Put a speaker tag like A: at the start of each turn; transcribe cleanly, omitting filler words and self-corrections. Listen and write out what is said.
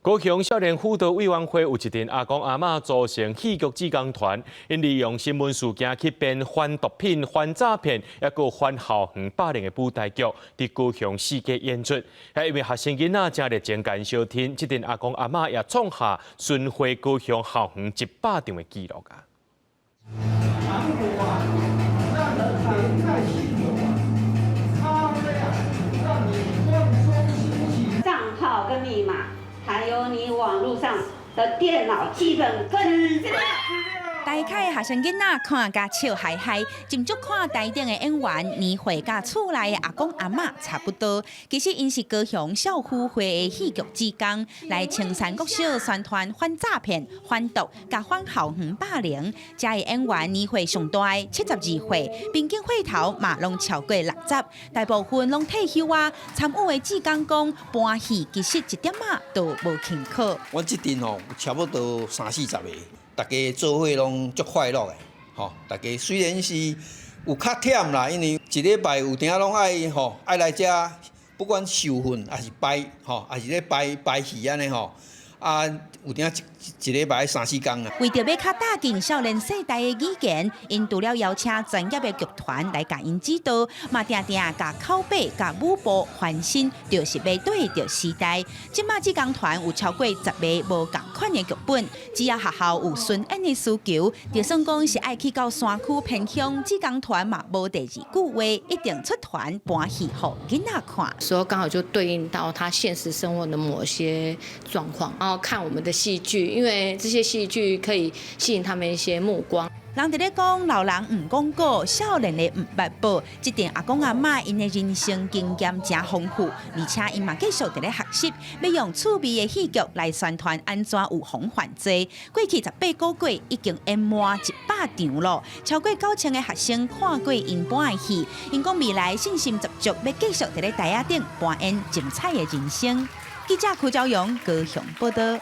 A: 高雄少年辅导委员会有一群阿公阿嬷组成戏剧志工团，因利用新闻事件去编反毒品、反诈骗，也有反校园霸凌的舞台剧，伫高雄世界演出。还因为学生囡仔正热情感小天，这群阿公阿嬷也创下巡回高雄校园100场的纪录啊！
B: 账号跟密码，还有你网络上的电脑基本跟资料。
C: 台凯的学生囡仔看甲笑嗨嗨，真足看台顶的演员年岁甲厝内的阿公阿嬷差不多。其实因是高雄少妇会的戏剧志工，来青山国小宣传反诈骗、反毒、甲反校园霸凌。这的演员年岁上大72岁，平均岁头嘛拢超过60，大部分拢退休啊。参与的志工讲，搬戏其实一点仔都无轻巧。
D: 阮这阵吼，差不多30-40个。大家做伙拢足快乐的，吼！大家虽然是有较忝啦，因为一礼拜有定拢爱来遮，不管受训还是摆，还是咧摆戏安尼吼，啊有定一礼拜3-4天啊。
C: 为着要较搭近少年世代的语言，因除了邀请专业的剧团来教因指导，嘛定定甲口碑、甲舞步翻新，就是要对着时代。即马志工团有超过10个无共款的剧本，只要学校有顺应的需求，就算讲是爱去到山区偏乡，志工团嘛无第二句话，一定出团搬戏互囡仔看。
E: 所以刚好就对应到他现实生活的某些状况，然后看我们的戏剧，因为这些戏剧可以吸引他们一些目光。
C: 人伫咧讲老人唔讲古，少年的唔捌报。这点阿公阿嬷因的人生经验真丰富，而且因嘛继续伫咧学习，要用趣味的戏剧来宣传安怎预防犯罪。过去18个月已经演满100场咯，超过9000个学生看过因搬的戏。因讲未来信心十足，要继续伫咧台仔顶扮演精彩的人生。记者柯昭阳高雄报道。